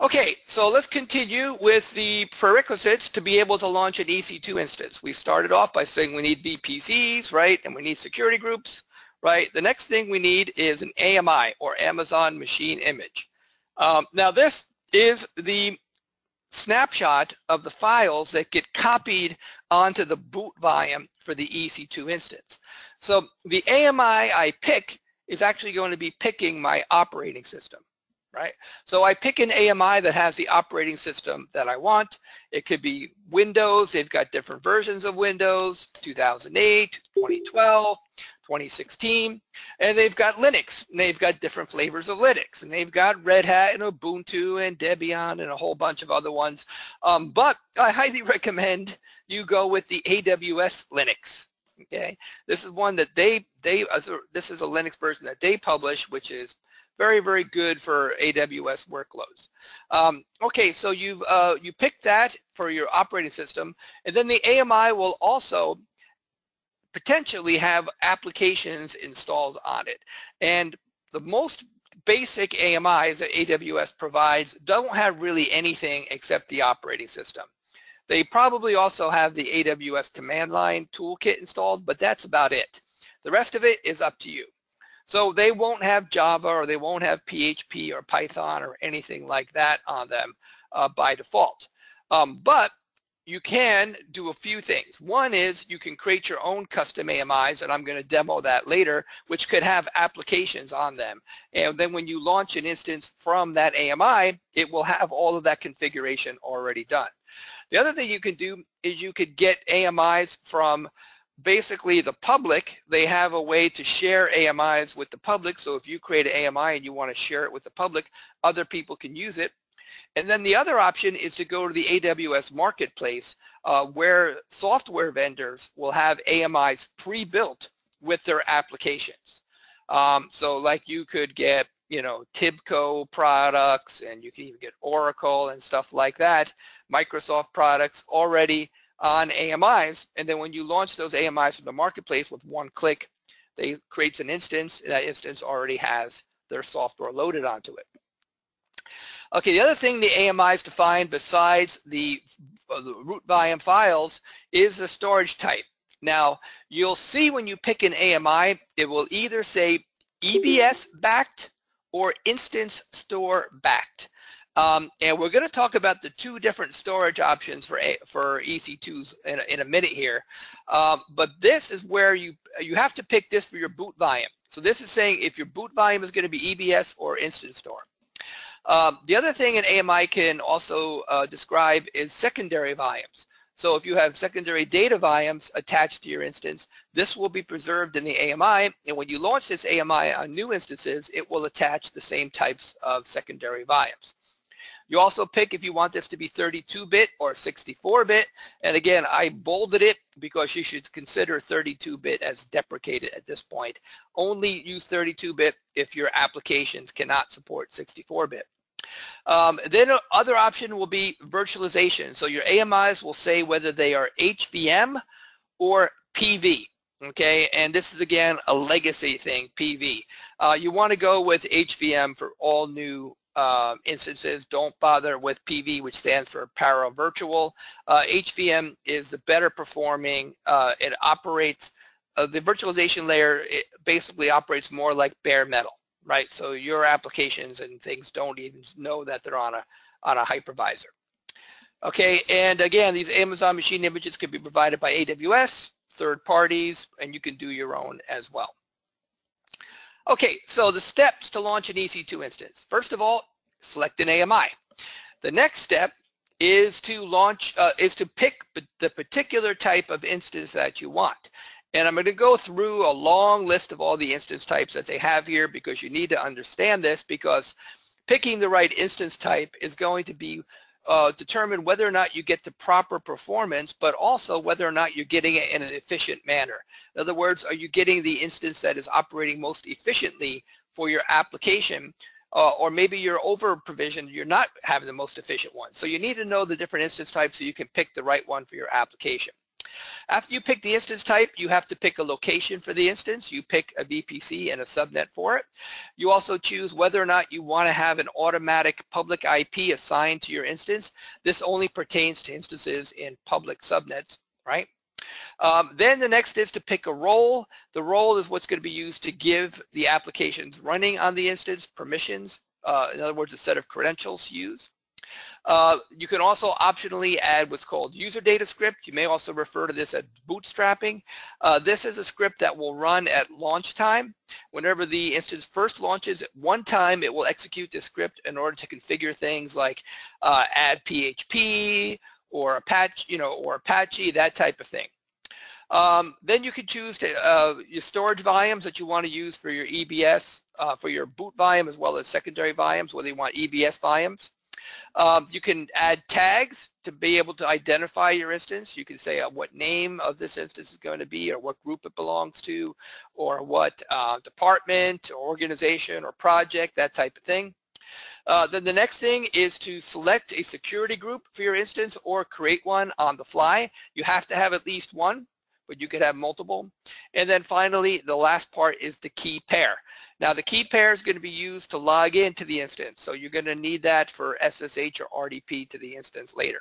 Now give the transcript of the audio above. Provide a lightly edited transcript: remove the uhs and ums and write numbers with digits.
Okay, so let's continue with the prerequisites to be able to launch an EC2 instance. We started off by saying we need VPCs, right? And we need security groups, right? The next thing we need is an AMI, or Amazon Machine Image. Now this is the snapshot of the files that get copied onto the boot volume for the EC2 instance. So the AMI I pick is actually going to be picking my operating system. Right? So I pick an AMI that has the operating system that I want. It could be Windows. They've got different versions of Windows, 2008, 2012, 2016, and they've got Linux, and they've got different flavors of Linux, and they've got Red Hat and Ubuntu and Debian and a whole bunch of other ones. But I highly recommend you go with the AWS Linux. Okay, this is one that this is a Linux version that they publish, which is very, very good for AWS workloads. Okay, so you picked that for your operating system, and then the AMI will also potentially have applications installed on it. And the most basic AMIs that AWS provides don't have really anything except the operating system. They probably also have the AWS command line toolkit installed, but that's about it. The rest of it is up to you. So they won't have Java, or they won't have PHP or Python or anything like that on them by default. But you can do a few things. One is you can create your own custom AMIs, and I'm going to demo that later, which could have applications on them. And then when you launch an instance from that AMI, it will have all of that configuration already done. The other thing you can do is you could get AMIs from basically the public. They have a way to share AMIs with the public. So if you create an AMI and you want to share it with the public, other people can use it. And then the other option is to go to the AWS marketplace where software vendors will have AMIs pre-built with their applications. So like you could get, you know, Tibco products, and you can even get Oracle and stuff like that, Microsoft products already on AMIs, and then when you launch those AMIs from the marketplace with one click, they creates an instance, and that instance already has their software loaded onto it. Okay, the other thing the AMIs define besides the root volume files is the storage type. Now, you'll see when you pick an AMI, it will either say EBS backed or instance store backed. And we're going to talk about the two different storage options for EC2s in a minute here. But this is where you have to pick this for your boot volume. So this is saying if your boot volume is going to be EBS or instance store. The other thing an AMI can also describe is secondary volumes. So if you have secondary data volumes attached to your instance, this will be preserved in the AMI, and when you launch this AMI on new instances, it will attach the same types of secondary volumes. You also pick if you want this to be 32-bit or 64-bit, and again, I bolded it because you should consider 32-bit as deprecated at this point. Only use 32-bit if your applications cannot support 64-bit. Then other option will be virtualization. So your AMIs will say whether they are HVM or PV. Okay, and this is again a legacy thing, PV. You want to go with HVM for all new instances. Don't bother with PV, which stands for paravirtual. HVM is the better performing. It operates, the virtualization layer, it basically operates more like bare metal. Right, so your applications and things don't even know that they're on a hypervisor. Okay, and again, these Amazon Machine Images can be provided by AWS, third parties, and you can do your own as well. Okay, so the steps to launch an EC2 instance. First of all, select an AMI. The next step is to launch, is to pick the particular type of instance that you want. And I'm going to go through a long list of all the instance types that they have here, because you need to understand this, because picking the right instance type is going to be determine whether or not you get the proper performance, but also whether or not you're getting it in an efficient manner. In other words, are you getting the instance that is operating most efficiently for your application, or maybe you're over provisioned, you're not having the most efficient one. So you need to know the different instance types so you can pick the right one for your application. After you pick the instance type, you have to pick a location for the instance. You pick a VPC and a subnet for it. You also choose whether or not you want to have an automatic public IP assigned to your instance. This only pertains to instances in public subnets, right? Then the next is to pick a role. The role is what's going to be used to give the applications running on the instance permissions. In other words, a set of credentials to use. You can also optionally add what's called user data script. You may also refer to this as bootstrapping. This is a script that will run at launch time. Whenever the instance first launches, at one time it will execute this script in order to configure things like add PHP or Apache, that type of thing. Then you can choose your storage volumes that you want to use for your EBS, for your boot volume as well as secondary volumes, whether you want EBS volumes. You can add tags to be able to identify your instance. You can say what name of this instance is going to be, or what group it belongs to, or what department or organization or project, that type of thing. Then the next thing is to select a security group for your instance or create one on the fly. You have to have at least one, but you could have multiple. And then finally, the last part is the key pair. Now the key pair is going to be used to log into the instance. So you're going to need that for SSH or RDP to the instance later.